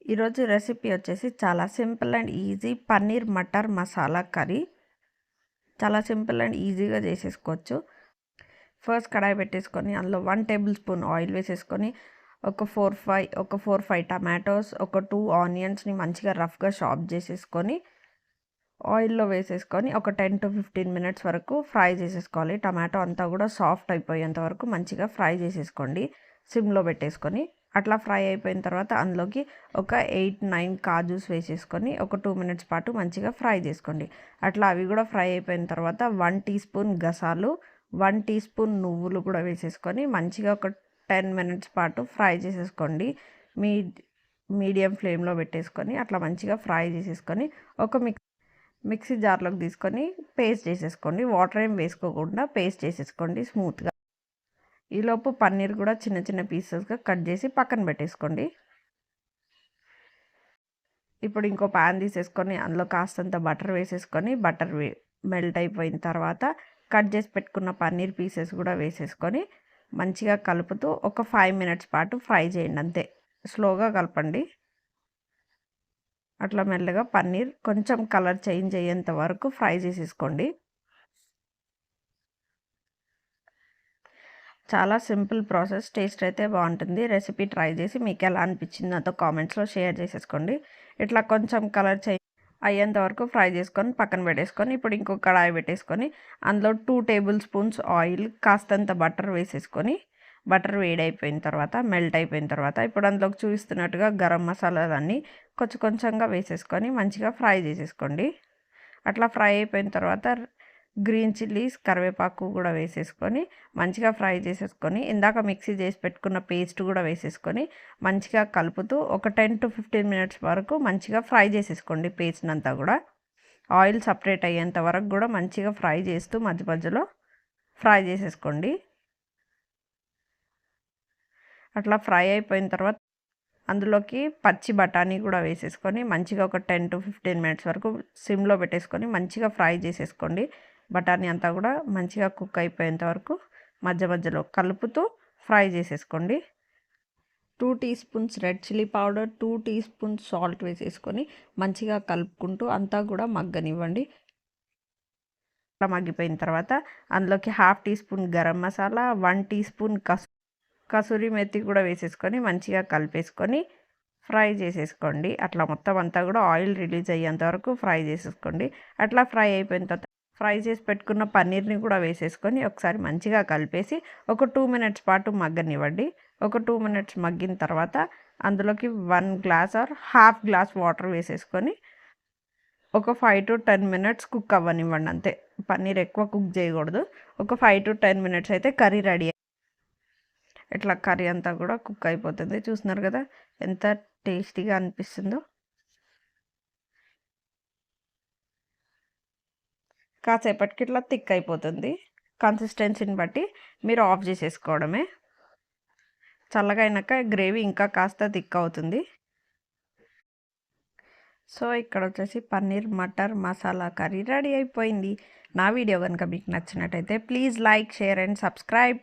ఈరోజు రెసిపీ వచ్చేసి చాలా simple and easy paneer matar masala curry. చాలా సింపుల్ అండ్ ఈజీగా చేసేసుకోవచ్చు. ఫస్ట్ కడాయి పెట్టేసుకొని అందులో 1 టేబుల్ స్పూన్ ఆయిల్ వేసేసుకొని ఒక 4-5 టమాటోస్, ఒక 2 ఆనియన్స్ని మంచిగా రఫ్గా చాప్ చేసేసుకొని ఆయిల్లో వేసేసుకొని ఒక 10-15 మినిట్స్ వరకు ఫ్రై చేసేసుకోవాలి. టమాటో అంతా కూడా సాఫ్ట్ అయిపోయేంత వరకు మంచిగా ఫ్రై చేసేసుకోండి సిమ్లో పెట్టేసుకొని. అట్లా ఫ్రై అయిపోయిన తర్వాత అందులోకి ఒక 8-9 కాజూస్ వేసేసుకొని ఒక 2 మినిట్స్ పాటు మంచిగా ఫ్రై చేసుకోండి. అట్లా అవి కూడా ఫ్రై అయిపోయిన తర్వాత 1 టీ స్పూన్ గసాలు, 1 టీ స్పూన్ నువ్వులు కూడా వేసేసుకొని మంచిగా ఒక 10 మినిట్స్ పాటు ఫ్రై చేసేసుకోండి. మీడియం ఫ్లేమ్లో పెట్టేసుకొని అట్లా మంచిగా ఫ్రై చేసేసుకొని ఒక మిక్సీ జార్లోకి తీసుకొని పేస్ట్ చేసేసుకోండి. వాటర్ ఏం వేసుకోకుండా పేస్ట్ చేసేసుకోండి స్మూత్గా. ఈలోపు పన్నీర్ కూడా చిన్న చిన్న పీసెస్గా కట్ చేసి పక్కన పెట్టేసుకోండి. ఇప్పుడు ఇంకో ప్యాన్ తీసేసుకొని అందులో కాస్తంత బటర్ వేసేసుకొని బటర్ మెల్ట్ అయిపోయిన తర్వాత కట్ చేసి పెట్టుకున్న పన్నీర్ పీసెస్ కూడా వేసేసుకొని మంచిగా కలుపుతూ ఒక 5 మినిట్స్ పాటు ఫ్రై చేయండి. అంతే, స్లోగా కలపండి. అట్లా మెల్లగా పన్నీర్ కొంచెం కలర్ చేంజ్ అయ్యేంత వరకు ఫ్రై చేసేసుకోండి. చాలా సింపుల్ ప్రాసెస్, టేస్ట్ అయితే బాగుంటుంది. రెసిపీ ట్రై చేసి మీకు ఎలా అనిపించింది నాతో కామెంట్స్లో షేర్ చేసేసుకోండి. ఇట్లా కొంచెం కలర్ చేంజ్ అయ్యేంత వరకు ఫ్రై చేసుకొని పక్కన పెట్టేసుకొని ఇప్పుడు ఇంకొక కడాయి పెట్టేసుకొని అందులో 2 టేబుల్ స్పూన్స్ ఆయిల్, కాస్తంత బటర్ వేసేసుకొని బటర్ వేడైపోయిన తర్వాత మెల్ట్ అయిపోయిన తర్వాత ఇప్పుడు అందులోకి చూపిస్తున్నట్టుగా గరం మసాలాలన్నీ కొంచెం కొంచెంగా వేసేసుకొని మంచిగా ఫ్రై చేసేసుకోండి. అట్లా ఫ్రై అయిపోయిన తర్వాత గ్రీన్ చిల్లీస్, కరివేపాకు కూడా వేసేసుకొని మంచిగా ఫ్రై చేసేసుకొని ఇందాక మిక్సీ చేసి పెట్టుకున్న పేస్ట్ కూడా వేసేసుకొని మంచిగా కలుపుతూ ఒక 10-15 మినిట్స్ వరకు మంచిగా ఫ్రై చేసేసుకోండి. పేస్ట్ అంతా కూడా ఆయిల్ సపరేట్ అయ్యేంత వరకు కూడా మంచిగా ఫ్రై చేస్తూ మధ్య మధ్యలో ఫ్రై చేసేసుకోండి. అట్లా ఫ్రై అయిపోయిన తర్వాత అందులోకి పచ్చి బఠానీ కూడా వేసేసుకొని మంచిగా ఒక 10-15 మినిట్స్ వరకు సిమ్లో పెట్టేసుకొని మంచిగా ఫ్రై చేసేసుకోండి. బఠానీ అంతా కూడా మంచిగా కుక్ అయిపోయేంత వరకు మధ్య మధ్యలో కలుపుతూ ఫ్రై చేసేసుకోండి. 2 teaspoons red chilli powder, 2 teaspoons salt వేసేసుకొని మంచిగా కలుపుకుంటూ అంతా కూడా మగ్గనివ్వండి. అట్లా మగ్గిపోయిన తర్వాత అందులోకి 1/2 teaspoon garam masala, 1 teaspoon kasuri methi కూడా వేసేసుకొని మంచిగా కలిపేసుకొని ఫ్రై చేసేసుకోండి. అట్లా మొత్తం అంతా కూడా ఆయిల్ రిలీజ్ అయ్యేంత వరకు ఫ్రై చేసేసుకోండి. అట్లా ఫ్రై అయిపోయిన తర్వాత ఫ్రై చేసి పెట్టుకున్న పన్నీర్ని కూడా వేసేసుకొని ఒకసారి మంచిగా కలిపేసి ఒక 2 మినిట్స్ పాటు మగ్గనివ్వండి. ఒక 2 మినిట్స్ మగ్గిన తర్వాత అందులోకి 1 glass or half glass water వేసేసుకొని ఒక 5-10 మినిట్స్ కుక్ అవ్వనివ్వండి. అంతే, పన్నీర్ ఎక్కువ కుక్ చేయకూడదు. ఒక 5-10 మినిట్స్ అయితే కర్రీ రెడీ. ఇట్లా కర్రీ అంతా కూడా కుక్ అయిపోతుంది. చూస్తున్నారు కదా ఎంత టేస్టీగా అనిపిస్తుందో. కాసేపటికి ఇట్లా థిక్ అయిపోతుంది. కన్సిస్టెన్సీని బట్టి మీరు ఆఫ్ చేసేసుకోవడమే. చల్లగా అయినాక గ్రేవీ ఇంకా కాస్త థిక్ అవుతుంది. సో ఇక్కడ వచ్చేసి పన్నీర్ మటర్ మసాలా కర్రీ రెడీ అయిపోయింది. నా వీడియో కనుక మీకు నచ్చినట్టయితే please like, share and subscribe.